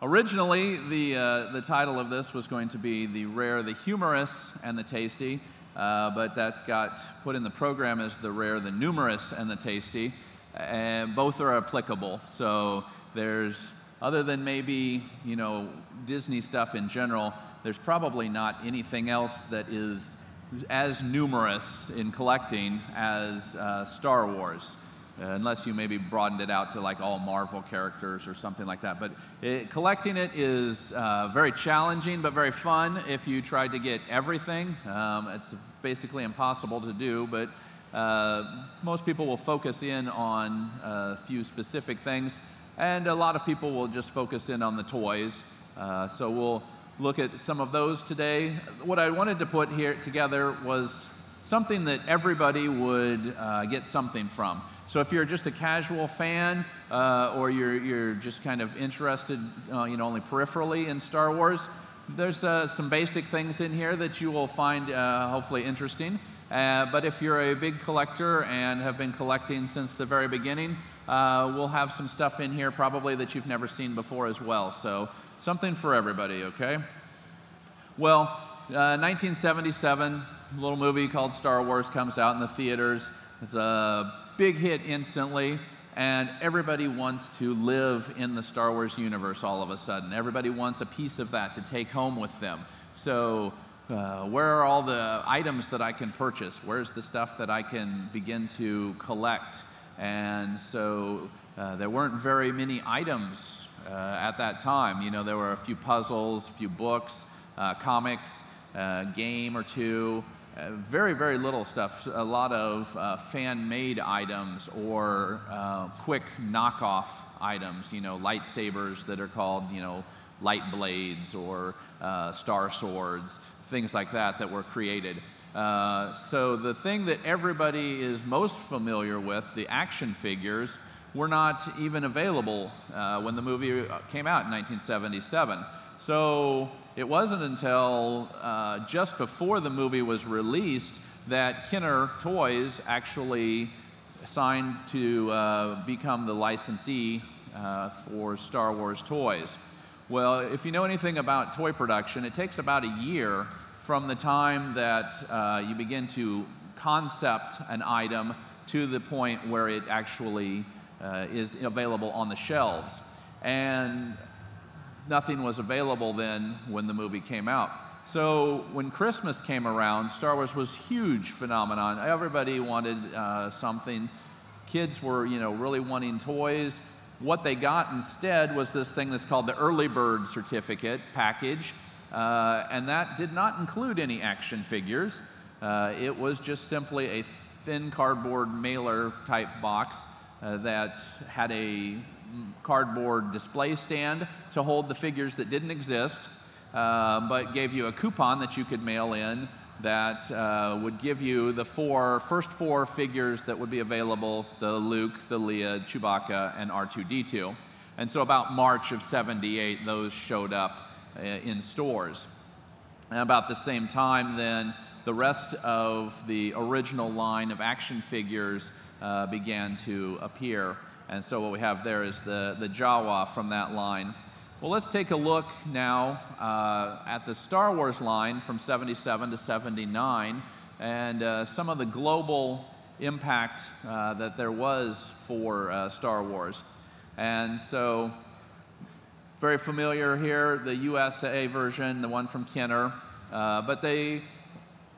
Originally, the title of this was going to be The Rare, the Humorous, and the Tasty, but that got put in the program as The Rare, the Numerous, and the Tasty, and both are applicable. So there's, other than maybe, you know, Disney stuff in general, there's probably not anything else that is as numerous in collecting as Star Wars. Unless you maybe broadened it out to like all Marvel characters or something like that. But collecting it is very challenging, but very fun if you tried to get everything. It's basically impossible to do, but most people will focus in on a few specific things, and a lot of people will just focus in on the toys. So we'll look at some of those today. What I wanted to put here together was something that everybody would get something from. So if you're just a casual fan, or you're just kind of interested, you know, only peripherally in Star Wars, there's some basic things in here that you will find hopefully interesting. But if you're a big collector and have been collecting since the very beginning, we'll have some stuff in here probably that you've never seen before as well. So something for everybody, okay? Well, 1977, a little movie called Star Wars comes out in the theaters. It's a big hit instantly, and everybody wants to live in the Star Wars universe all of a sudden. Everybody wants a piece of that to take home with them. So where are all the items that I can purchase? Where's the stuff that I can begin to collect? And so there weren't very many items at that time. You know, there were a few puzzles, a few books, comics, game or two. Very, very little stuff. A lot of fan-made items or quick knockoff items. You know, lightsabers that are called, you know, light blades or star swords, things like that that were created. So the thing that everybody is most familiar with, the action figures, were not even available when the movie came out in 1977. So it wasn't until just before the movie was released that Kenner Toys actually signed to become the licensee for Star Wars toys. Well, if you know anything about toy production, it takes about a year from the time that you begin to concept an item to the point where it actually is available on the shelves. And nothing was available then when the movie came out. So when Christmas came around, Star Wars was a huge phenomenon. Everybody wanted something. Kids were, you know, really wanting toys. What they got instead was this thing that's called the Early Bird Certificate package, and that did not include any action figures. It was just simply a thin cardboard mailer type box that had a cardboard display stand to hold the figures that didn't exist, but gave you a coupon that you could mail in that would give you the first four figures that would be available: the Luke, the Leia, Chewbacca, and R2-D2. And so about March of '78, those showed up in stores. And about the same time then, the rest of the original line of action figures began to appear. And so what we have there is the Jawa from that line. Well, let's take a look now at the Star Wars line from '77 to '79 and some of the global impact that there was for Star Wars. And so, very familiar here, the USA version, the one from Kenner, but they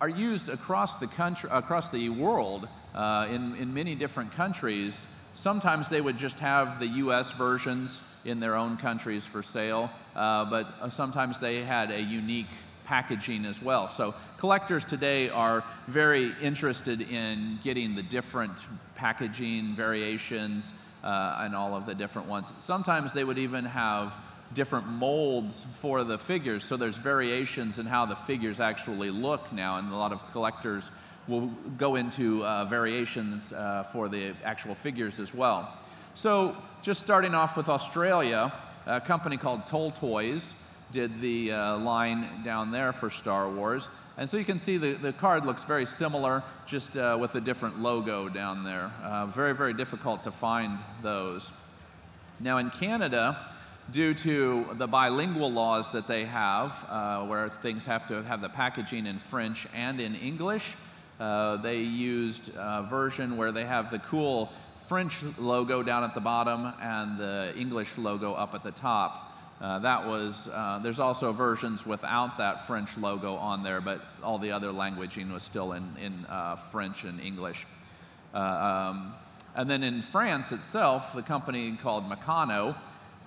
are used across the country, across the world, in many different countries. Sometimes they would just have the US versions in their own countries for sale, but sometimes they had a unique packaging as well. So collectors today are very interested in getting the different packaging variations and all of the different ones. Sometimes they would even have different molds for the figures, so there's variations in how the figures actually look now, and a lot of collectors will go into variations for the actual figures as well. So just starting off with Australia, a company called Toll Toys did the line down there for Star Wars. And so you can see the card looks very similar, just with a different logo down there. Very, very difficult to find those. Now in Canada, due to the bilingual laws that they have, where things have to have the packaging in French and in English, they used a version where they have the cool French logo down at the bottom and the English logo up at the top. There's also versions without that French logo on there, but all the other languaging was still in French and English. And then in France itself, the company called Meccano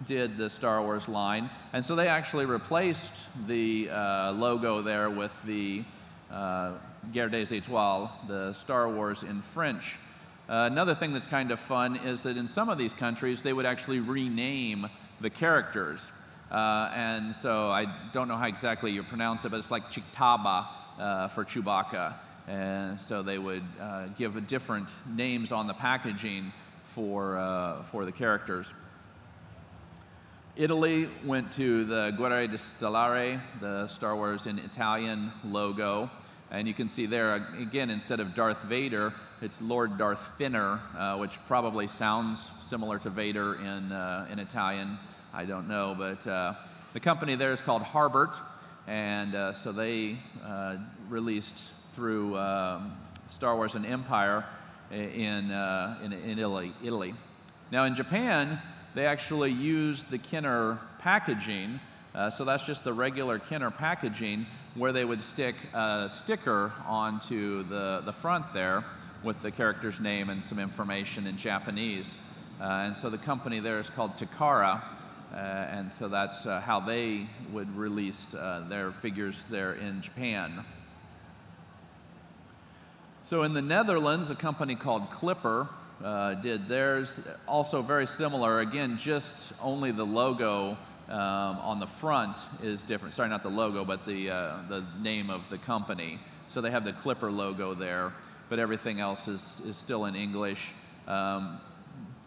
did the Star Wars line, and so they actually replaced the logo there with the Guerre des Étoiles, the Star Wars in French. Another thing that's kind of fun is that in some of these countries, they would actually rename the characters. And so I don't know how exactly you pronounce it, but it's like Chiktaba for Chewbacca. And so they would give different names on the packaging for the characters. Italy went to the Guerre di Stellare, the Star Wars in Italian logo. And you can see there, again, instead of Darth Vader, it's Lord Darth Finner, which probably sounds similar to Vader in Italian. I don't know, but the company there is called Harbert, and so they released through Star Wars and Empire in Italy. Now in Japan, they actually used the Kenner packaging, so that's just the regular Kenner packaging, where they would stick a sticker onto the front there with the character's name and some information in Japanese. And so the company there is called Takara, and so that's how they would release their figures there in Japan. So in the Netherlands, a company called Clipper did theirs, also very similar. Again, just only the logo on the front is different. Sorry, not the logo, but the name of the company. So they have the Clipper logo there, but everything else is still in English.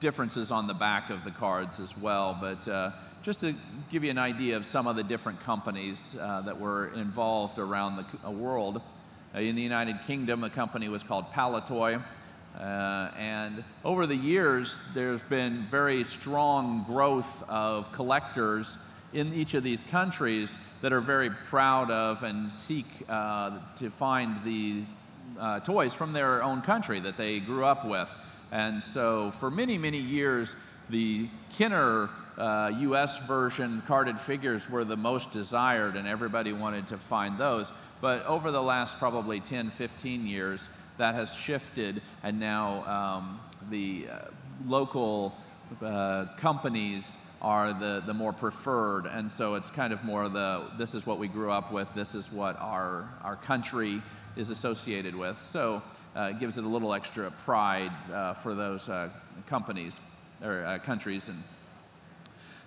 Differences on the back of the cards as well, but just to give you an idea of some of the different companies that were involved around the world. In the United Kingdom, a company was called Palitoy. And over the years, there's been very strong growth of collectors in each of these countries that are very proud of and seek to find the toys from their own country that they grew up with. And so for many, many years, the Kenner US version carded figures were the most desired, and everybody wanted to find those. But over the last probably 10, 15 years, that has shifted, and now the local companies are the more preferred, and so it's kind of more this is what we grew up with, this is what our country is associated with. So it gives it a little extra pride for those companies or countries. And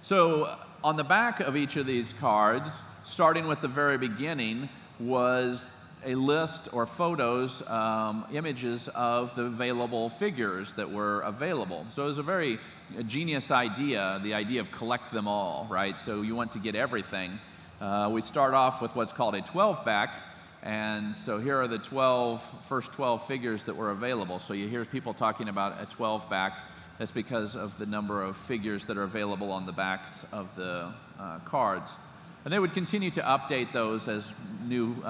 so on the back of each of these cards, starting with the very beginning, was a list or photos, images of the available figures that were available. So it was a very genius idea, the idea of collect them all, right? So you want to get everything. We start off with what's called a 12-back, and so here are the first 12 figures that were available. So you hear people talking about a 12-back. That's because of the number of figures that are available on the backs of the cards. And they would continue to update those as new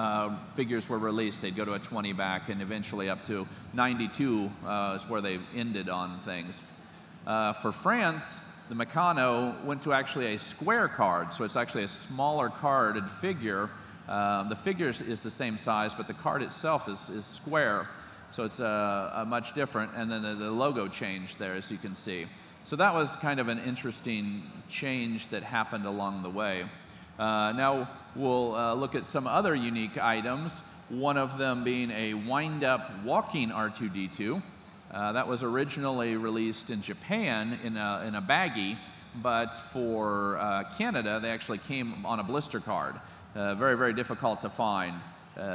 figures were released. They'd go to a 20-back, and eventually up to 92 is where they ended on things. For France, the Meccano went to actually a square card, so it's actually a smaller carded figure. The figure is the same size, but the card itself is square, so it's a much different. And then the logo changed there, as you can see. So that was kind of an interesting change that happened along the way. Now we'll look at some other unique items, one of them being a wind-up walking R2-D2. That was originally released in Japan in a baggie, but for Canada, they actually came on a blister card. Very, very difficult to find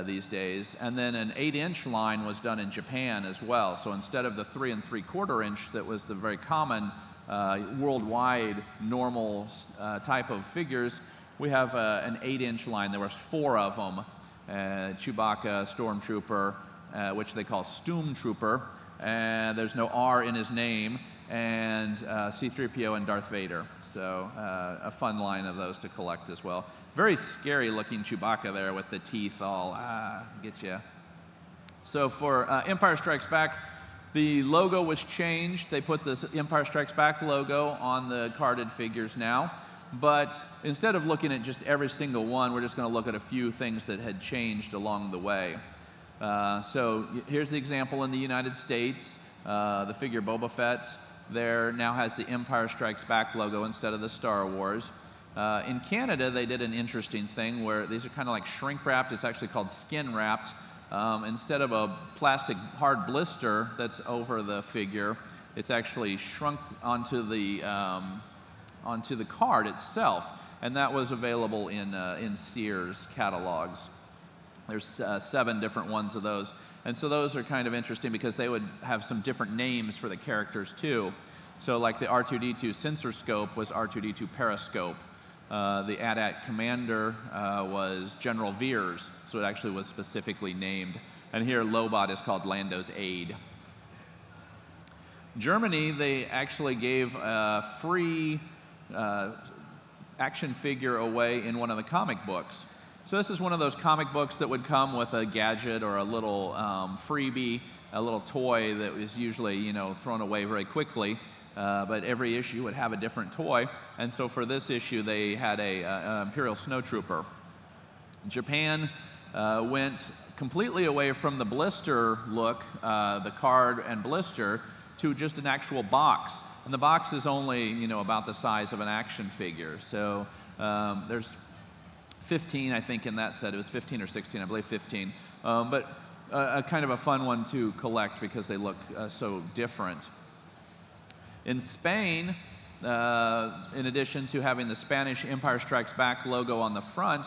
these days. And then an 8-inch line was done in Japan as well. So instead of the 3 3/4 inch that was the very common worldwide normal type of figures, we have an 8-inch line. There was 4 of them. Chewbacca, Stormtrooper, which they call Stoomtrooper. There's no R in his name. and C-3PO and Darth Vader. So a fun line of those to collect as well. Very scary looking Chewbacca there with the teeth all, get you. So for Empire Strikes Back, the logo was changed. They put this Empire Strikes Back logo on the carded figures now. But instead of looking at just every single one, we're just going to look at a few things that had changed along the way. So here's the example in the United States. The figure Boba Fett there now has the Empire Strikes Back logo instead of the Star Wars. In Canada, they did an interesting thing where these are kind of like shrink wrapped. It's actually called skin wrapped. Instead of a plastic hard blister that's over the figure, it's actually shrunk onto the card itself, and that was available in Sears catalogs. There's 7 different ones of those, and so those are kind of interesting because they would have some different names for the characters too. So like the R2-D2 sensor scope was R2-D2 periscope. The AT-AT commander was General Veers, so it actually was specifically named. And here Lobot is called Lando's aide. Germany, they actually gave a free action figure away in one of the comic books. So this is one of those comic books that would come with a gadget or a little freebie, a little toy that was usually, thrown away very quickly. But every issue would have a different toy. And so for this issue, they had a Imperial Snowtrooper. Japan went completely away from the blister look, the card and blister, to just an actual box. And the box is only, about the size of an action figure. So there's 15, I think, in that set. It was 15 or 16, I believe 15. But a kind of a fun one to collect because they look so different. In Spain, in addition to having the Spanish Empire Strikes Back logo on the front,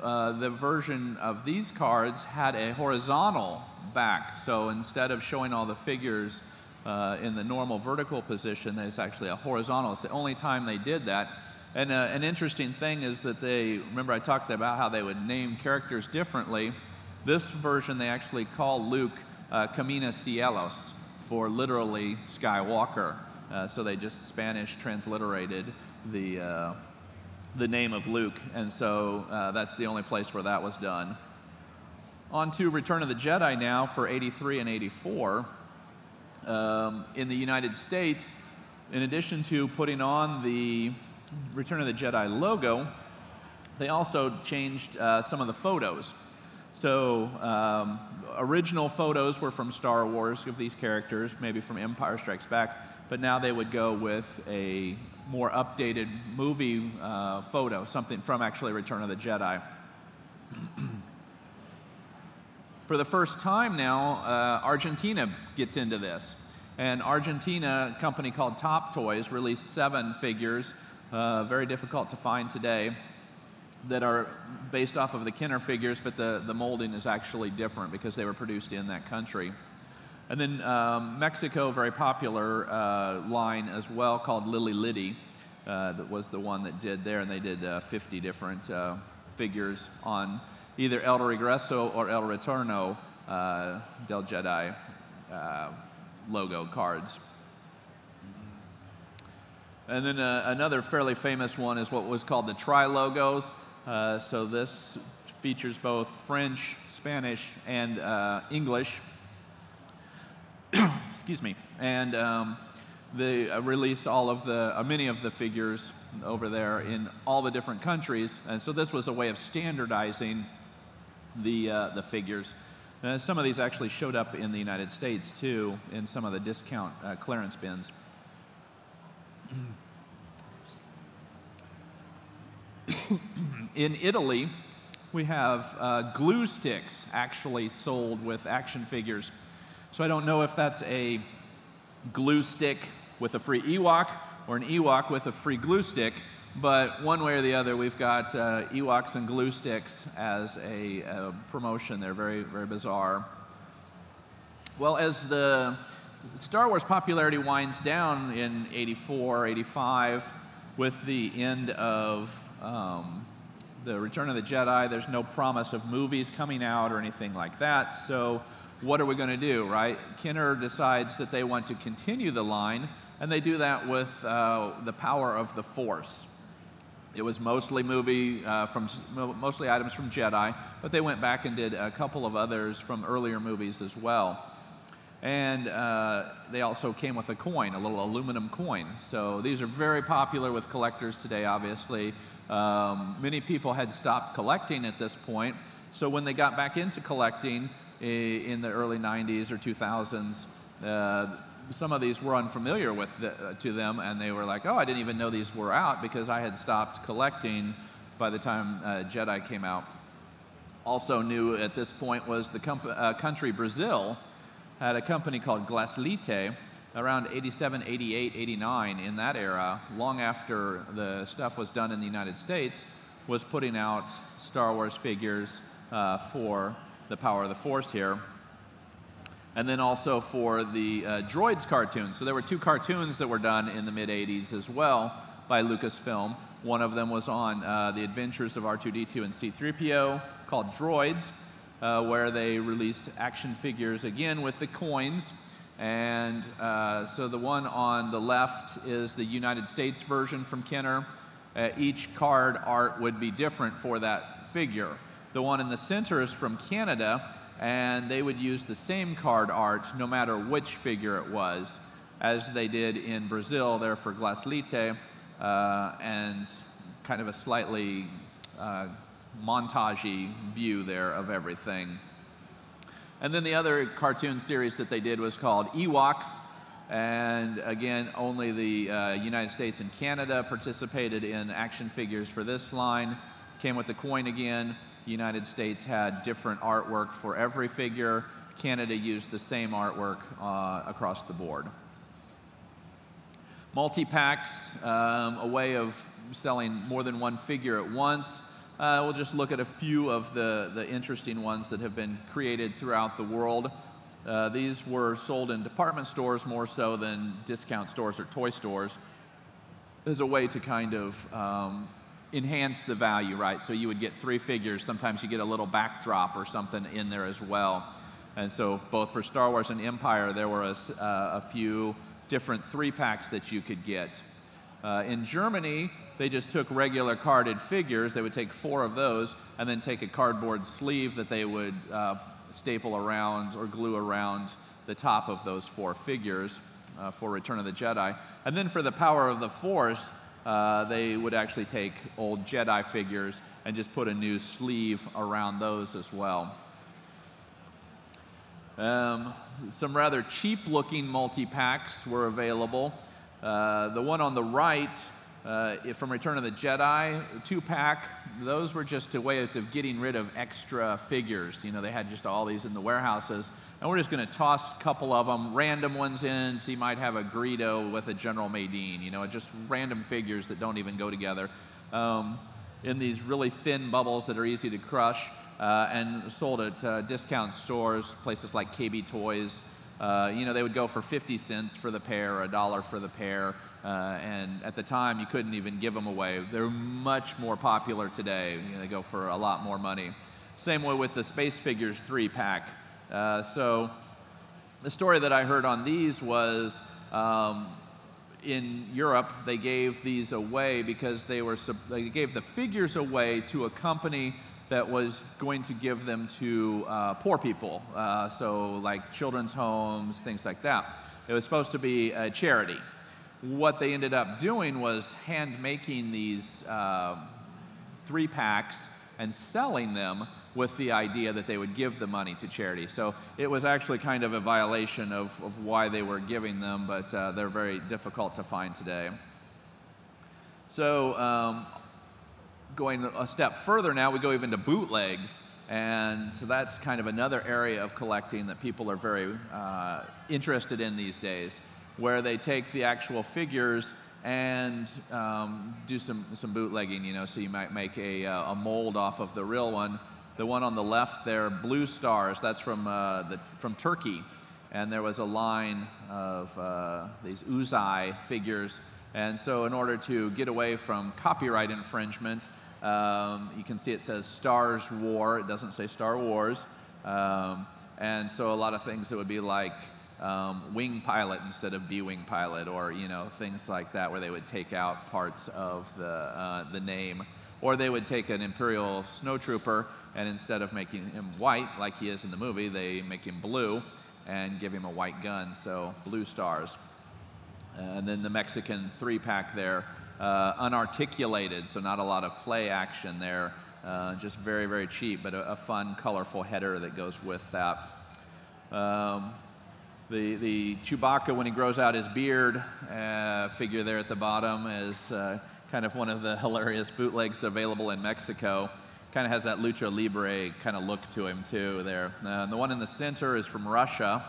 the version of these cards had a horizontal back. So instead of showing all the figures in the normal vertical position, there's actually a horizontal. It's the only time they did that. And an interesting thing is that remember I talked about how they would name characters differently. This version they actually call Luke Camina Cielos, for literally Skywalker. So they just Spanish transliterated the name of Luke, and so that's the only place where that was done. On to Return of the Jedi now for 83 and 84. In the United States, in addition to putting on the Return of the Jedi logo, they also changed some of the photos. So original photos were from Star Wars of these characters, maybe from Empire Strikes Back, but now they would go with a more updated movie photo, something from actually Return of the Jedi. For the first time now, Argentina gets into this. And Argentina, a company called Top Toys, released 7 figures, very difficult to find today, that are based off of the Kenner figures, but the molding is actually different because they were produced in that country. And then Mexico, very popular line as well, called Lily Liddy, that was the one that did there, and they did 50 different figures on either El Regreso or El Retorno del Jedi logo cards. And then another fairly famous one is what was called the Tri-Logos. So this features both French, Spanish, and English. Excuse me. And they released all of many of the figures over there in all the different countries. And so this was a way of standardizing the figures. Some of these actually showed up in the United States too, in some of the discount clearance bins. In Italy, we have glue sticks actually sold with action figures. So I don't know if that's a glue stick with a free Ewok or an Ewok with a free glue stick, but one way or the other, we've got Ewoks and glue sticks as a promotion. They're very, very bizarre. Well, as the Star Wars popularity winds down in 84, 85, with the end of the Return of the Jedi, there's no promise of movies coming out or anything like that. So what are we going to do, right? Kenner decides that they want to continue the line, And they do that with the power of the Force. It was mostly mostly items from Jedi, but they went back and did a couple of others from earlier movies as well. And they also came with a coin, a little aluminum coin. So these are very popular with collectors today, obviously. Many people had stopped collecting at this point. So when they got back into collecting in the early 90s or 2000s, some of these were unfamiliar to them, and they were like, oh, I didn't even know these were out because I had stopped collecting by the time Jedi came out. Also new at this point was the country Brazil had a company called Glaslite around 87, 88, 89, in that era, long after the stuff was done in the United States, was putting out Star Wars figures for the Power of the Force here. And then also for the Droids cartoons. So there were 2 cartoons that were done in the mid-'80s as well by Lucasfilm. One of them was on the adventures of R2-D2 and C-3PO called Droids, where they released action figures again with the coins. And so the one on the left is the United States version from Kenner. Each card art would be different for that figure. The one in the center is from Canada, and they would use the same card art no matter which figure it was, as they did in Brazil there for Glaslite, and kind of a slightly montage-y view there of everything. And then the other cartoon series that they did was called Ewoks, and again, only the United States and Canada participated in action figures for this line. Came with the coin again. The United States had different artwork for every figure. Canada used the same artwork across the board. Multi-packs, a way of selling more than one figure at once. We'll just look at a few of the interesting ones that have been created throughout the world. These were sold in department stores more so than discount stores or toy stores as a way to kind of enhance the value, right? So you would get 3 figures. Sometimes you get a little backdrop or something in there as well. And so both for Star Wars and Empire, there were a few different 3-packs that you could get. In Germany, they just took regular carded figures. They would take 4 of those and then take a cardboard sleeve that they would staple around or glue around the top of those 4 figures for Return of the Jedi. And then for the Power of the Force, they would actually take old Jedi figures and just put a new sleeve around those as well. Some rather cheap-looking multi-packs were available. The one on the right, from Return of the Jedi, 2-pack, those were just ways of getting rid of extra figures. You know, they had just all these in the warehouses. And we're just going to toss a couple of them, random ones in, so you might have a Greedo with a General Madine, you know, just random figures that don't even go together, in these really thin bubbles that are easy to crush, and sold at discount stores, places like KB Toys. You know, they would go for 50 cents for the pair, $1 for the pair, and at the time you couldn't even give them away. They're much more popular today. You know, they go for a lot more money. Same way with the Space Figures 3-pack. So the story that I heard on these was in Europe they gave these away because they gave the figures away to a company that was going to give them to poor people, so like children's homes, things like that. It was supposed to be a charity. What they ended up doing was hand-making these 3-packs and selling them with the idea that they would give the money to charity. So it was actually kind of a violation of why they were giving them, but they're very difficult to find today. So going a step further now, we go even to bootlegs. And so that's kind of another area of collecting that people are very interested in these days, where they take the actual figures and do some bootlegging, you know, so you might make a mold off of the real one. The one on the left there, Blue Stars, that's from Turkey. And there was a line of these Uzai figures. And so in order to get away from copyright infringement, you can see it says Stars War. It doesn't say Star Wars. And so a lot of things that would be like wing pilot instead of B-wing pilot, or things like that, where they would take out parts of the name. Or they would take an Imperial snowtrooper, and instead of making him white like he is in the movie, they make him blue and give him a white gun, so blue stars. And then the Mexican 3-pack there, unarticulated, so not a lot of play action there, just very, very cheap, but a fun, colorful header that goes with that. The Chewbacca, when he grows out his beard, figure there at the bottom is kind of one of the hilarious bootlegs available in Mexico. Kind of has that lucha libre kind of look to him too there. The one in the center is from Russia,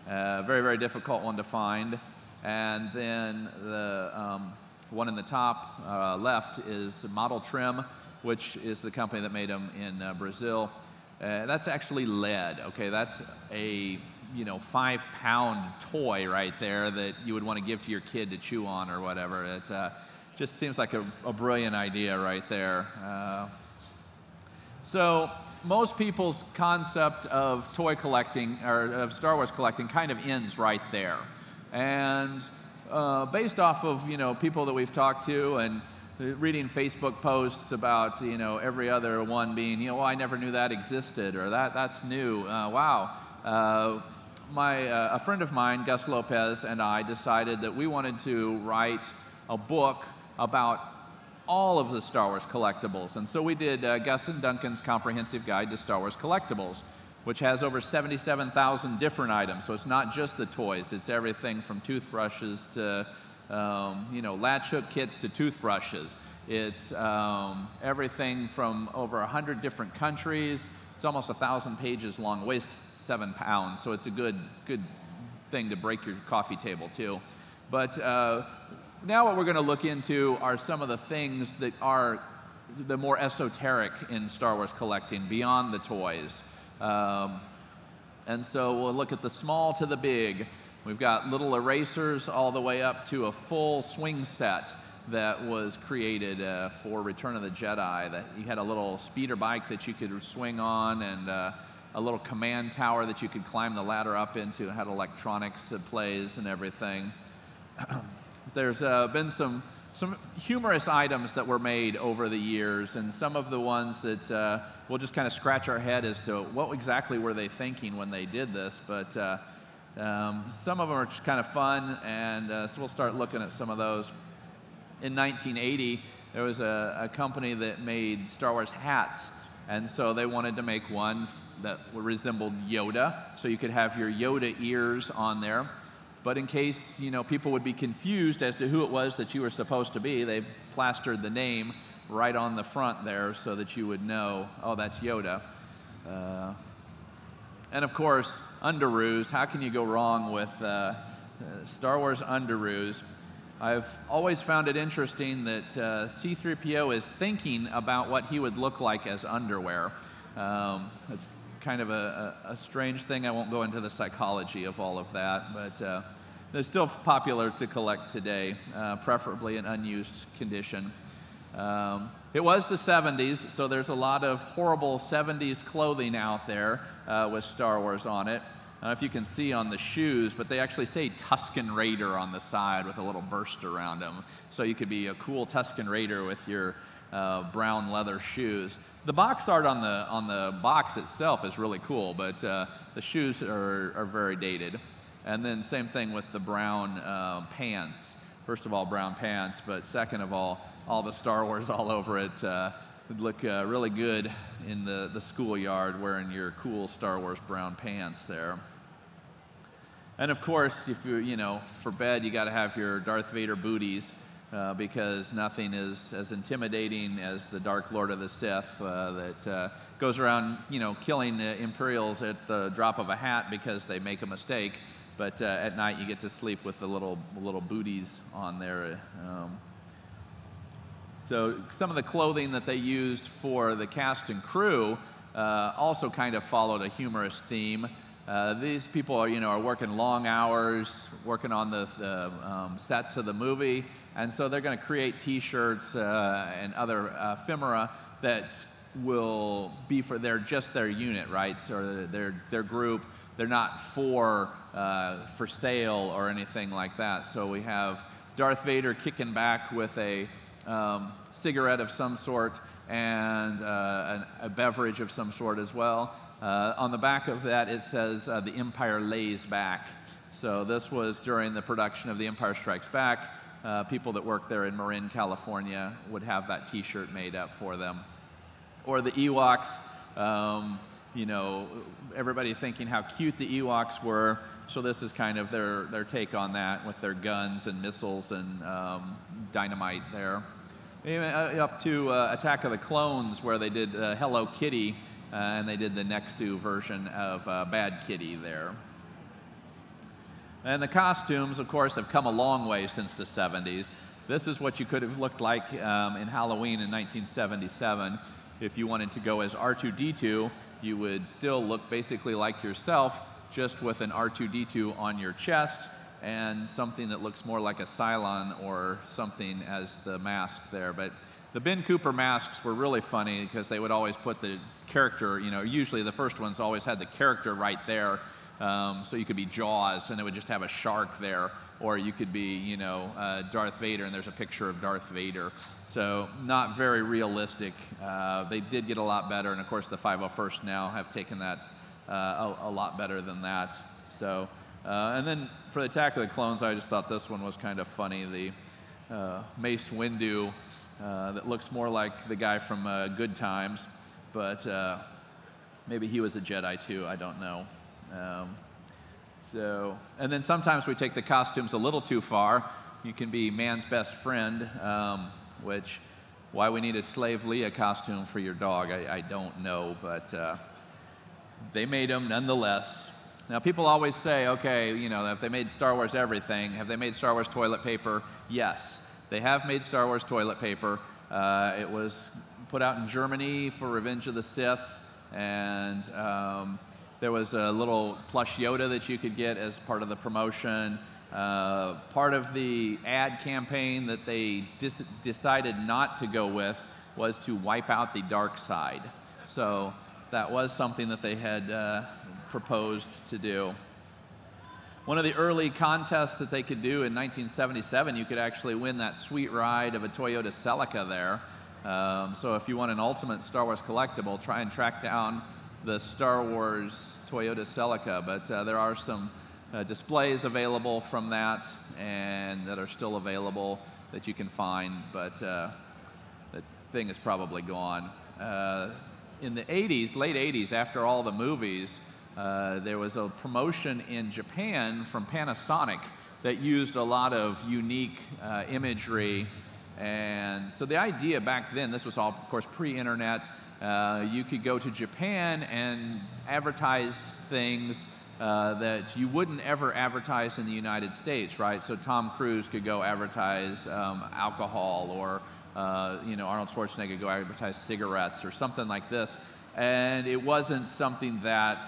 very, very difficult one to find. And then the one in the top left is Model Trim, which is the company that made them in Brazil. That's actually lead. Okay, that's a 5-pound toy right there that you would want to give to your kid to chew on or whatever. It just seems like a brilliant idea right there. So most people's concept of toy collecting, or of Star Wars collecting, kind of ends right there. And based off of people that we've talked to and reading Facebook posts about every other one being well, I never knew that existed, or that's new. Wow. A friend of mine, Gus Lopez, and I decided that we wanted to write a book about all of the Star Wars collectibles. And so we did Gus and Duncan's Comprehensive Guide to Star Wars Collectibles, which has over 77,000 different items. So it's not just the toys. It's everything from toothbrushes to, latch hook kits to toothbrushes. It's everything from over 100 different countries. It's almost 1,000 pages long, weighs 7 pounds. So it's a good thing to break your coffee table too. But now what we're going to look into are some of the things that are the more esoteric in Star Wars collecting, beyond the toys. And so we'll look at the small to the big. We've got little erasers all the way up to a full swing set that was created for Return of the Jedi. That you had a little speeder bike that you could swing on, and a little command tower that you could climb the ladder up into. It had electronics that plays and everything. There's been some humorous items that were made over the years, and some of the ones that we'll just kind of scratch our head as to what exactly were they thinking when they did this, but some of them are just kind of fun, and so we'll start looking at some of those. In 1980, there was a company that made Star Wars hats, and so they wanted to make one that resembled Yoda, so you could have your Yoda ears on there. But in case people would be confused as to who it was that you were supposed to be, they plastered the name right on the front there so that you would know, oh, that's Yoda. And of course, underoos. How can you go wrong with Star Wars underoos? I've always found it interesting that C-3PO is thinking about what he would look like as underwear. It's kind of a strange thing. I won't go into the psychology of all of that, but they're still popular to collect today, preferably in unused condition. It was the 70s, so there's a lot of horrible 70s clothing out there with Star Wars on it. I don't know if you can see on the shoes, but they actually say Tusken Raider on the side with a little burst around them. So you could be a cool Tusken Raider with your brown leather shoes. The box art on the box itself is really cool, but the shoes are very dated. And then same thing with the brown pants. First of all, brown pants, but second of all the Star Wars all over it would look really good in the schoolyard wearing your cool Star Wars brown pants there. And of course, if you for bed, you got to have your Darth Vader booties. Because nothing is as intimidating as the Dark Lord of the Sith that goes around, killing the Imperials at the drop of a hat because they make a mistake. But at night you get to sleep with the little booties on there. So some of the clothing that they used for the cast and crew also kind of followed a humorous theme. These people are working long hours, working on the sets of the movie, and so they're going to create T-shirts and other ephemera that will be for just their unit, right? So their group. They're not for for sale or anything like that. So we have Darth Vader kicking back with a cigarette of some sort and a beverage of some sort as well. On the back of that, it says, "The Empire lays back." So this was during the production of The Empire Strikes Back. People that work there in Marin, California would have that T-shirt made up for them. Or the Ewoks, you know, everybody thinking how cute the Ewoks were. So this is kind of their take on that with their guns and missiles and dynamite there. Up to Attack of the Clones, where they did Hello Kitty, and they did the Nexu version of Bad Kitty there. And the costumes, of course, have come a long way since the 70s. This is what you could have looked like in Halloween in 1977. If you wanted to go as R2-D2, you would still look basically like yourself, just with an R2-D2 on your chest and something that looks more like a Cylon or something as the mask there. But the Ben Cooper masks were really funny because they would always put the character, you know, usually the first ones always had the character right there. So you could be Jaws, and it would just have a shark there, or you could be, you know, Darth Vader, and there's a picture of Darth Vader. So not very realistic. They did get a lot better, and of course the 501st now have taken that a lot better than that. So, and then for the Attack of the Clones, I just thought this one was kind of funny. The Mace Windu that looks more like the guy from Good Times, but maybe he was a Jedi too, I don't know. And then sometimes we take the costumes a little too far. You can be man's best friend, which, why we need a Slave Leia costume for your dog, I don't know, but they made them nonetheless. Now, people always say, okay, you know, if they made Star Wars everything, have they made Star Wars toilet paper? Yes, they have made Star Wars toilet paper. It was put out in Germany for Revenge of the Sith, and there was a little plush Yoda that you could get as part of the promotion. Part of the ad campaign that they decided not to go with was to wipe out the dark side. So that was something that they had proposed to do. One of the early contests that they could do in 1977, you could actually win that sweet ride of a Toyota Celica there. So if you want an ultimate Star Wars collectible, try and track down the Star Wars Toyota Celica, but there are some displays available from that and that are still available that you can find, but the thing is probably gone. In the 80s, late 80s, after all the movies, there was a promotion in Japan from Panasonic that used a lot of unique imagery, and so the idea back then, this was all, of course, pre-internet. You could go to Japan and advertise things that you wouldn't ever advertise in the United States, right? So Tom Cruise could go advertise alcohol, or you know, Arnold Schwarzenegger could go advertise cigarettes or something like this. And it wasn't something that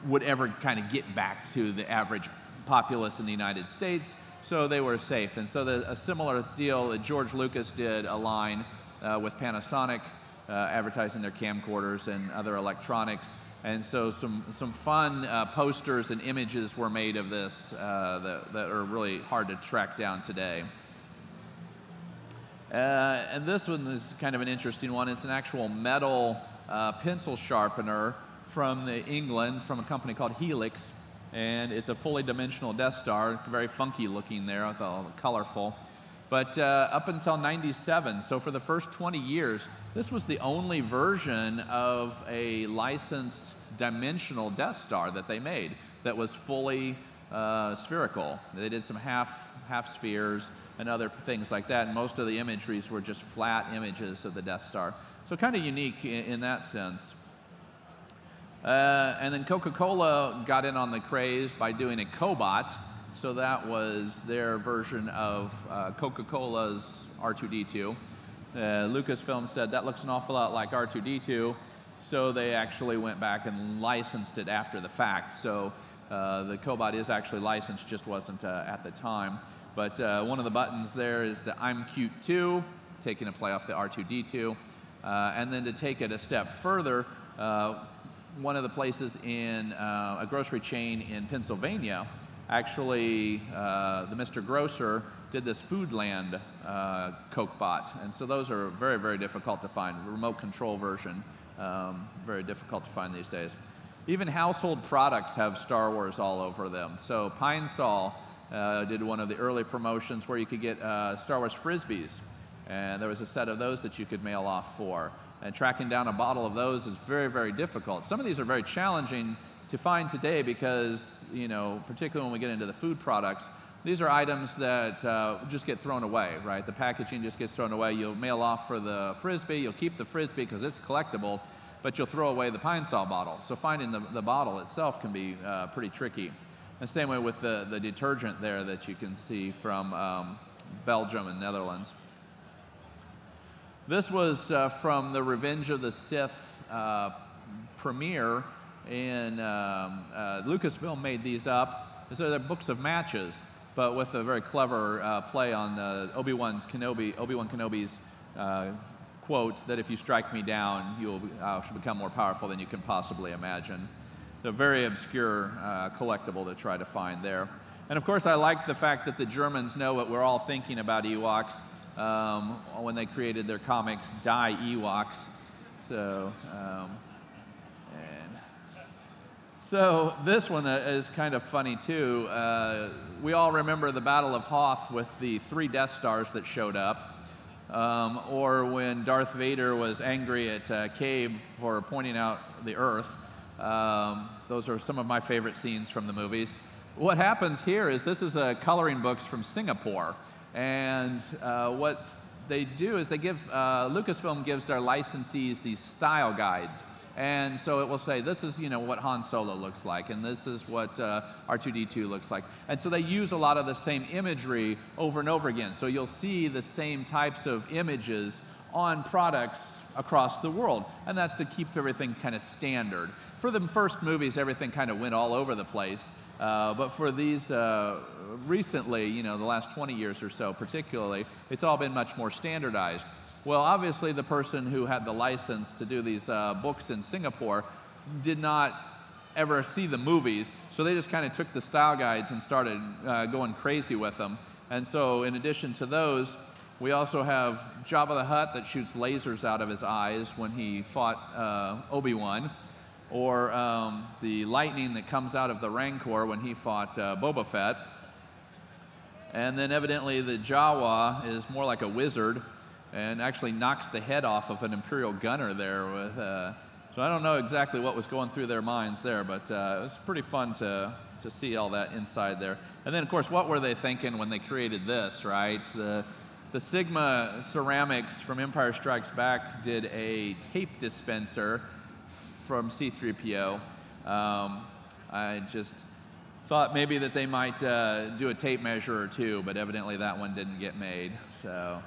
would ever kind of get back to the average populace in the United States, so they were safe. And so a similar deal, George Lucas did a line with Panasonic, advertising their camcorders and other electronics. And so some fun posters and images were made of this that are really hard to track down today. And this one is kind of an interesting one. It's an actual metal pencil sharpener from England, from a company called Helix. And it's a fully dimensional Death Star, very funky looking there, it's all colorful. But up until '97, so for the first 20 years, this was the only version of a licensed dimensional Death Star that they made that was fully spherical. They did some half spheres and other things like that, and most of the imageries were just flat images of the Death Star. So kind of unique in that sense. And then Coca-Cola got in on the craze by doing a Cobot. So that was their version of Coca-Cola's R2-D2. Lucasfilm said that looks an awful lot like R2-D2, so they actually went back and licensed it after the fact. So the Cobot is actually licensed, just wasn't at the time. But one of the buttons there is the I'm Cute 2, taking a play off the R2-D2. And then to take it a step further, one of the places in a grocery chain in Pennsylvania, actually, the Mr. Grocer did this Foodland Coke bot, and so those are very, very difficult to find. Remote control version, very difficult to find these days. Even household products have Star Wars all over them. So Pine Sol did one of the early promotions where you could get Star Wars Frisbees, and there was a set of those that you could mail off for. And tracking down a bottle of those is very, very difficult. Some of these are very challenging to find today because, you know, particularly when we get into the food products, these are items that just get thrown away, right? The packaging just gets thrown away. You'll mail off for the Frisbee, you'll keep the Frisbee because it's collectible, but you'll throw away the Pine Sol bottle. So finding the bottle itself can be pretty tricky. And same way with the detergent there that you can see from Belgium and Netherlands. This was from the Revenge of the Sith premiere, and Lucasfilm made these up. So they're books of matches, but with a very clever play on Obi-Wan Kenobi's quote that if you strike me down, you will become more powerful than you can possibly imagine. A very obscure collectible to try to find there. And of course, I like the fact that the Germans know what we're all thinking about Ewoks when they created their comics, Die Ewoks. So, so this one is kind of funny too. We all remember the Battle of Hoth with the 3 Death Stars that showed up. Or when Darth Vader was angry at Cabe for pointing out the Earth. Those are some of my favorite scenes from the movies. What happens here is this is coloring books from Singapore. And what they do is they give, Lucasfilm gives their licensees these style guides. And so it will say, this is, you know, what Han Solo looks like, and this is what R2-D2 looks like. And so they use a lot of the same imagery over and over again. So you'll see the same types of images on products across the world. And that's to keep everything kind of standard. For the first movies, everything kind of went all over the place. But for these recently, you know, the last 20 years or so particularly, it's all been much more standardized. Well, obviously the person who had the license to do these books in Singapore did not ever see the movies, so they just kind of took the style guides and started going crazy with them. And so in addition to those, we also have Jabba the Hutt that shoots lasers out of his eyes when he fought Obi-Wan, or the lightning that comes out of the Rancor when he fought Boba Fett. And then evidently the Jawa is more like a wizard and actually knocks the head off of an Imperial gunner there. With, so I don't know exactly what was going through their minds there, but it was pretty fun to see all that inside there. And then, of course, what were they thinking when they created this, right? The Sigma Ceramics from Empire Strikes Back did a tape dispenser from C-3PO. I just thought maybe that they might do a tape measure or two, but evidently that one didn't get made. So.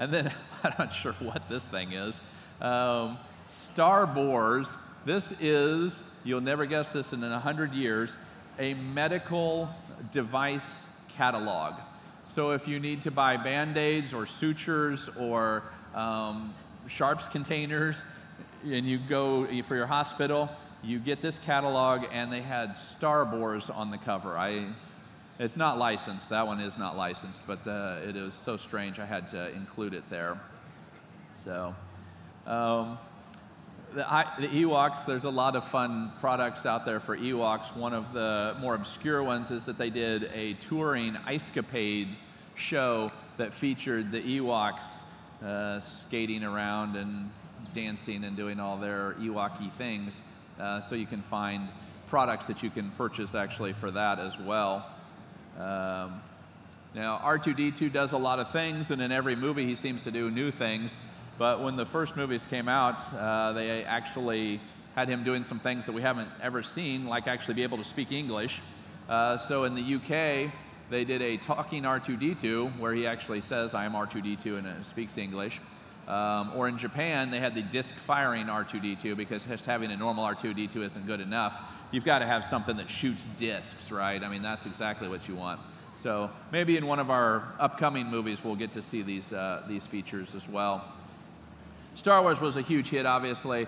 And then, I'm not sure what this thing is. Star Wars. This is, you'll never guess this in 100 years, a medical device catalog. So if you need to buy Band-Aids or sutures or sharps containers, and you go for your hospital, you get this catalog, and they had Star Wars on the cover. It's not licensed. That one is not licensed, but it is so strange I had to include it there. So, the Ewoks, there's a lot of fun products out there for Ewoks. One of the more obscure ones is that they did a touring iCCCon show that featured the Ewoks skating around and dancing and doing all their Ewok-y things. So you can find products that you can purchase actually for that as well. Now, R2-D2 does a lot of things, and in every movie he seems to do new things. But when the first movies came out, they actually had him doing some things that we haven't ever seen, like actually be able to speak English. So in the UK, they did a talking R2-D2, where he actually says, I am R2-D2, and speaks English. Or in Japan, they had the disc-firing R2-D2, because just having a normal R2-D2 isn't good enough. You've got to have something that shoots discs, right? I mean, that's exactly what you want. So maybe in one of our upcoming movies, we'll get to see these features as well. Star Wars was a huge hit, obviously.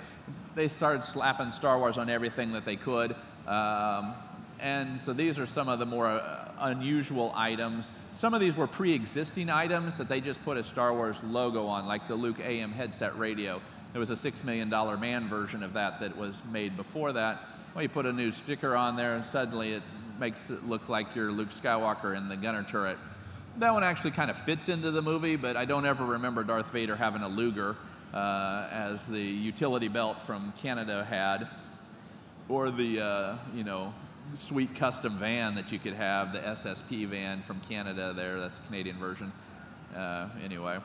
they started slapping Star Wars on everything that they could. And so these are some of the more unusual items. Some of these were pre-existing items that they just put a Star Wars logo on, like the Luke AM headset radio. There was a $6 million man version of that was made before that. Well, you put a new sticker on there, and suddenly it makes it look like you're Luke Skywalker in the gunner turret. That one actually kind of fits into the movie, but I don't ever remember Darth Vader having a Luger, as the utility belt from Canada had, or the, you know, sweet custom van that you could have, the SSP van from Canada there. That's the Canadian version. Anyway.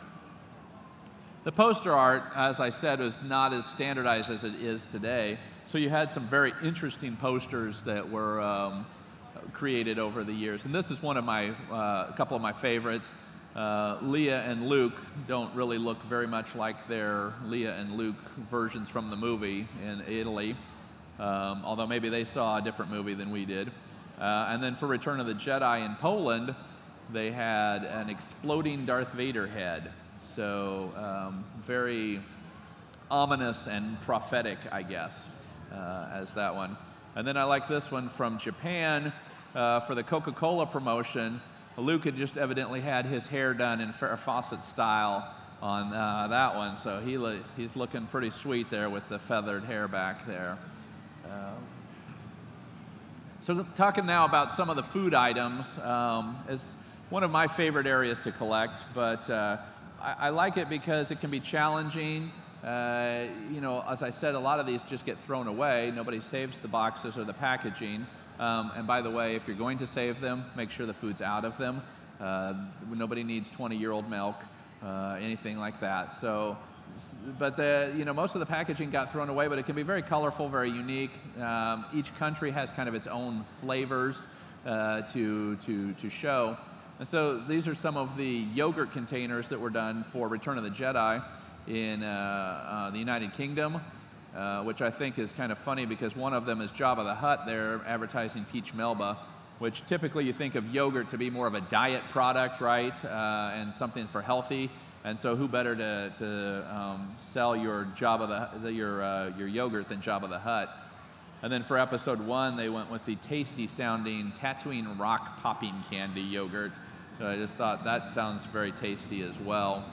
The poster art, as I said, was not as standardized as it is today. So you had some very interesting posters that were created over the years. And this is one of my, a couple of my favorites. Leia and Luke don't really look very much like their Leia and Luke versions from the movie in Italy. Although maybe they saw a different movie than we did. And then for Return of the Jedi in Poland, they had an exploding Darth Vader head. So very ominous and prophetic, I guess, as that one. And then I like this one from Japan for the Coca-Cola promotion. Luke had just evidently had his hair done in Farrah Fawcett style on that one. So he's looking pretty sweet there with the feathered hair back there. So talking now about some of the food items is one of my favorite areas to collect, but I like it because it can be challenging. You know, as I said, a lot of these just get thrown away. Nobody saves the boxes or the packaging. And by the way, if you're going to save them, make sure the food's out of them. Nobody needs 20-year-old milk, anything like that. So, but you know, most of the packaging got thrown away, but it can be very colorful, very unique. Each country has kind of its own flavors to show. And so these are some of the yogurt containers that were done for Return of the Jedi in the United Kingdom, which I think is kind of funny because one of them is Jabba the Hutt. They're advertising Peach Melba, which typically you think of yogurt to be more of a diet product, right, and something for healthy. And so who better to sell your your yogurt than Jabba the Hutt? And then for episode 1, they went with the tasty-sounding Tatooine Rock Popping Candy yogurt. So I just thought that sounds very tasty as well.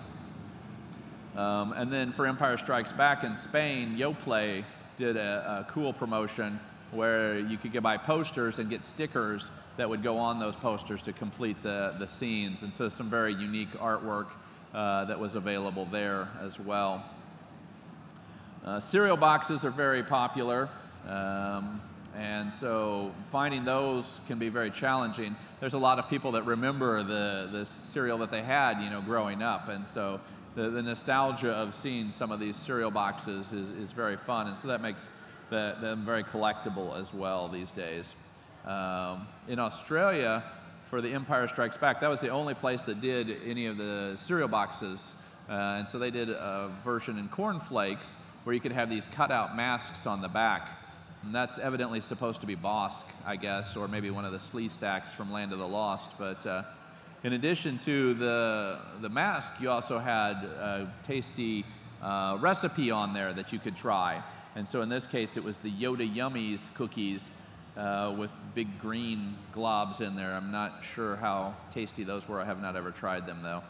And then for Empire Strikes Back in Spain, Yoplait did a cool promotion where you could buy posters and get stickers that would go on those posters to complete the scenes. And so some very unique artwork that was available there as well. Cereal boxes are very popular. And so finding those can be very challenging. There's a lot of people that remember the cereal that they had, you know, growing up. And so the nostalgia of seeing some of these cereal boxes is very fun. And so that makes them very collectible as well these days. In Australia, for the Empire Strikes Back, that was the only place that did any of the cereal boxes. And so they did a version in cornflakes where you could have these cutout masks on the back. And that's evidently supposed to be Bosk, I guess, or maybe one of the Slee Stacks from Land of the Lost. But in addition to the mask, you also had a tasty recipe on there that you could try. And so in this case, it was the Yoda Yummies cookies with big green globs in there. I'm not sure how tasty those were. I have not ever tried them, though.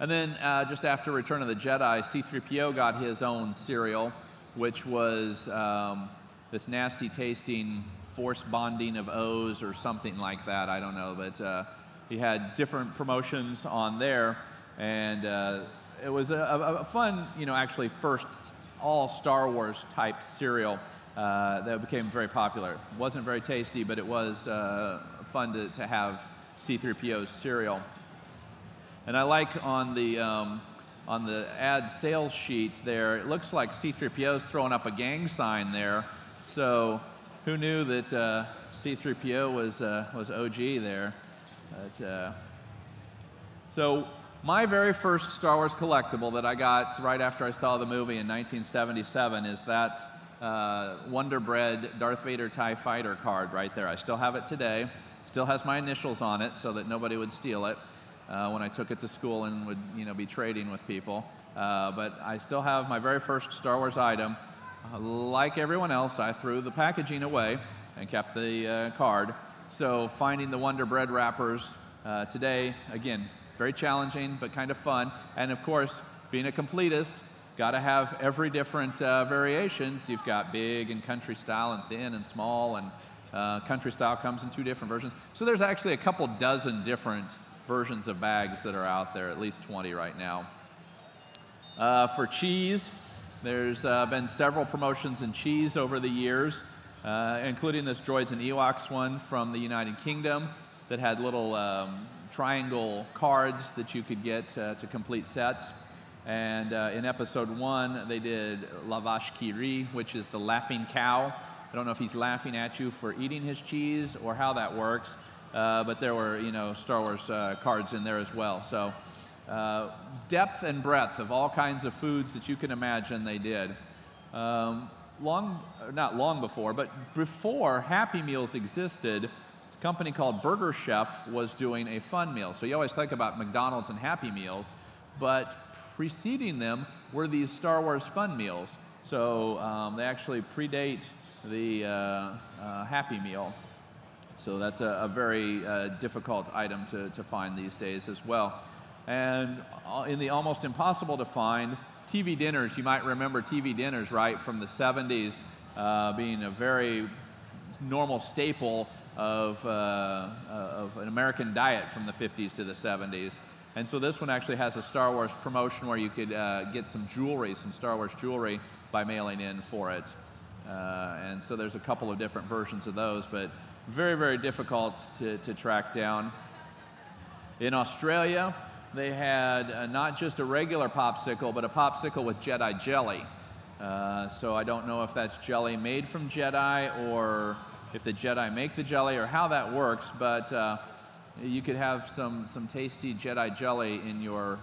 And then just after Return of the Jedi, C-3PO got his own cereal, which was this nasty-tasting force bonding of O's or something like that. I don't know, but he had different promotions on there, and it was a fun, you know, actually first all Star Wars type cereal that became very popular. It wasn't very tasty, but it was fun to have C-3PO's cereal. And I like on the ad sales sheet there, it looks like C-3PO's throwing up a gang sign there. So who knew that C-3PO was OG there? But, so my very first Star Wars collectible that I got right after I saw the movie in 1977 is that Wonder Bread Darth Vader TIE Fighter card right there. I still have it today. Still has my initials on it so that nobody would steal it. When I took it to school and would, you know, be trading with people. But I still have my very first Star Wars item. like everyone else, I threw the packaging away and kept the card. So finding the Wonder Bread wrappers today, again, very challenging, but kind of fun. And of course, being a completist, got to have every different variations. You've got big and country style and thin and small, and country style comes in 2 different versions. So there's actually a couple dozen different versions of bags that are out there, at least 20 right now. For cheese, there's been several promotions in cheese over the years, including this Droids and Ewoks one from the United Kingdom that had little triangle cards that you could get to complete sets. And in episode 1, they did La Vache qui rit, which is the laughing cow. I don't know if he's laughing at you for eating his cheese or how that works, but there were, Star Wars cards in there as well. So depth and breadth of all kinds of foods that you can imagine they did. Not long before, but before Happy Meals existed, a company called Burger Chef was doing a fun meal. So you always think about McDonald's and Happy Meals, but preceding them were these Star Wars fun meals. So they actually predate the Happy Meal. So that's a very difficult item to find these days as well. And in the almost impossible to find, TV dinners, you might remember TV dinners, right, from the 70s being a very normal staple of an American diet from the 50s to the 70s. And so this one actually has a Star Wars promotion where you could get some jewelry, some Star Wars jewelry, by mailing in for it. And so there's a couple of different versions of those, but very, very difficult to track down. In Australia, they had not just a regular popsicle, but a popsicle with Jedi jelly. So I don't know if that's jelly made from Jedi or if the Jedi make the jelly or how that works, but you could have some tasty Jedi jelly in your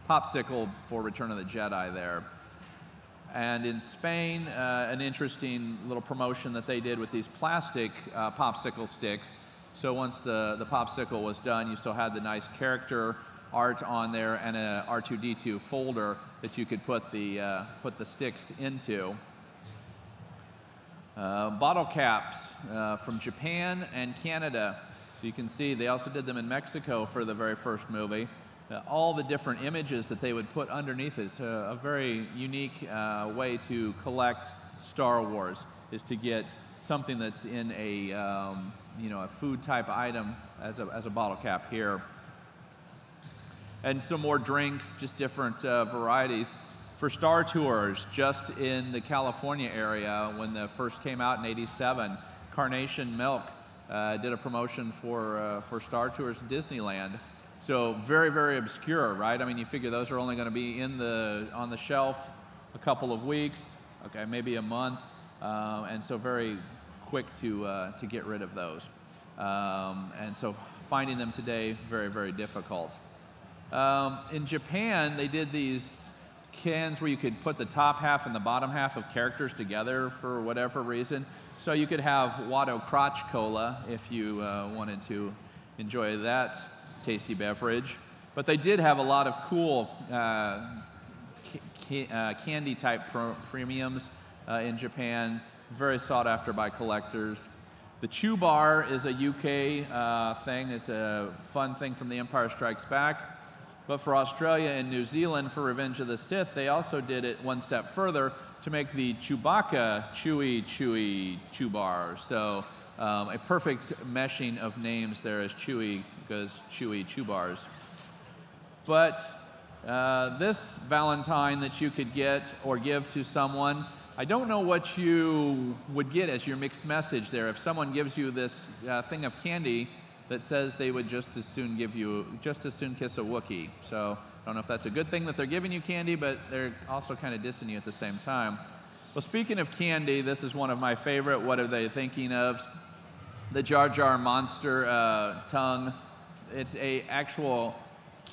popsicle for Return of the Jedi there. And in Spain, an interesting little promotion that they did with these plastic popsicle sticks. So once the popsicle was done, you still had the nice character art on there and a R2-D2 folder that you could put the sticks into. Bottle caps from Japan and Canada. So you can see they also did them in Mexico for the very first movie. All the different images that they would put underneath it. It's a very unique way to collect Star Wars, is to get something that's in a a food type item as a bottle cap here. And some more drinks, just different varieties. For Star Tours, just in the California area, when they first came out in '87, Carnation Milk did a promotion for Star Tours Disneyland. So very, very obscure, right? I mean, you figure those are only going to be on the shelf a couple of weeks, okay, maybe a month, and so very quick to get rid of those. And so finding them today, very, very difficult. In Japan, they did these cans where you could put the top half and the bottom half of characters together for whatever reason. So you could have Watto Crotch Cola if you wanted to enjoy that tasty beverage. But they did have a lot of cool candy type premiums in Japan, very sought after by collectors. The Chew Bar is a UK thing. It's a fun thing from The Empire Strikes Back. But for Australia and New Zealand, for Revenge of the Sith, they also did it one step further to make the Chewbacca Chewy Chew Bar. So a perfect meshing of names there as Chewy because Chewy Chew Bars. But this Valentine that you could get or give to someone, I don't know what you would get as your mixed message there. If someone gives you this thing of candy that says they would just as soon kiss a Wookiee. So I don't know if that's a good thing that they're giving you candy, but they're also kind of dissing you at the same time. Well, speaking of candy, this is one of my favorite. What are they thinking of? The Jar Jar Monster tongue. It's a actual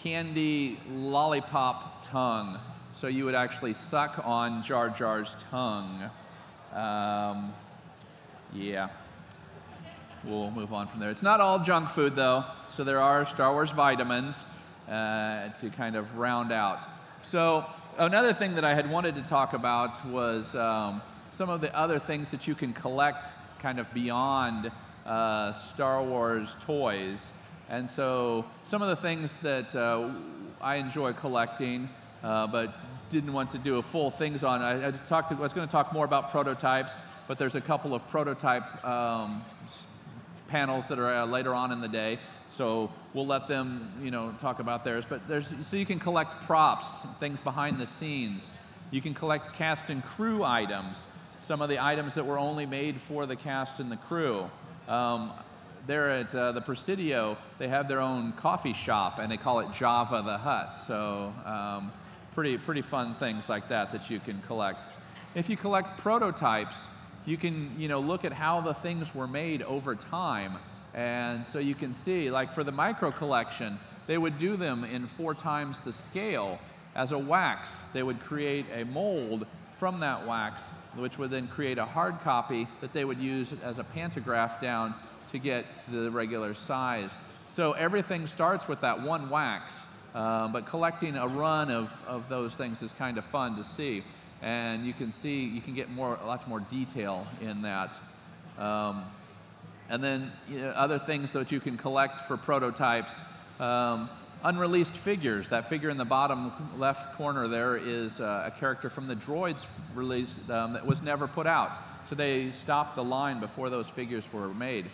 candy lollipop tongue. So you would actually suck on Jar Jar's tongue. Yeah. We'll move on from there. It's not all junk food, though, so there are Star Wars vitamins to kind of round out. So another thing that I had wanted to talk about was some of the other things that you can collect kind of beyond Star Wars toys. And so some of the things that I enjoy collecting, but didn't want to do a full things on. I was going to talk more about prototypes, but there's a couple of prototype panels that are later on in the day. So we'll let them, talk about theirs. But so you can collect props, things behind the scenes. You can collect cast and crew items, some of the items that were only made for the cast and the crew. There at the Presidio, they have their own coffee shop, and they call it Java the Hutt. So pretty fun things like that you can collect. If you collect prototypes, you can look at how the things were made over time. And so you can see, like for the micro collection, they would do them in 4 times the scale. As a wax, they would create a mold from that wax, which would then create a hard copy that they would use as a pantograph down to get to the regular size. So everything starts with that one wax, but collecting a run of those things is kind of fun to see. And you can see, you can get lots more detail in that. And then other things that you can collect for prototypes. Unreleased figures. That figure in the bottom left corner there is a character from the Droids release that was never put out. So they stopped the line before those figures were made.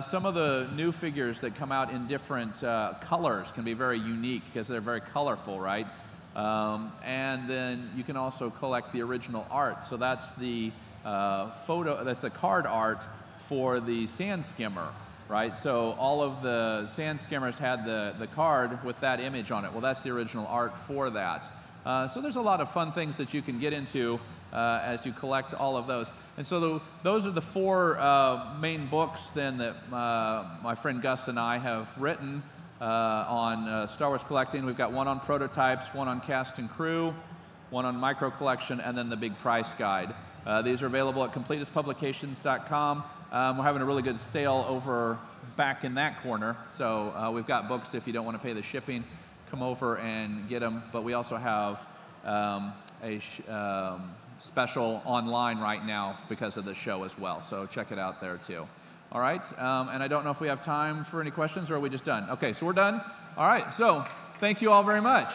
Some of the new figures that come out in different colors can be very unique because they're very colorful, right? And then you can also collect the original art. So that's the that's the card art for the sand skimmer, right? So all of the sand skimmers had the card with that image on it. Well, that's the original art for that. So there's a lot of fun things that you can get into as you collect all of those. And so those are the 4 main books then that my friend Gus and I have written on Star Wars collecting. We've got one on prototypes, one on cast and crew, one on micro collection, and then the big price guide. These are available at completuspublications.com. We're having a really good sale over back in that corner. So we've got books if you don't want to pay the shipping. Come over and get them. But we also have a special online right now because of the show as well. So check it out there too. All right. And I don't know if we have time for any questions, or are we just done? Okay, so we're done. All right. So thank you all very much.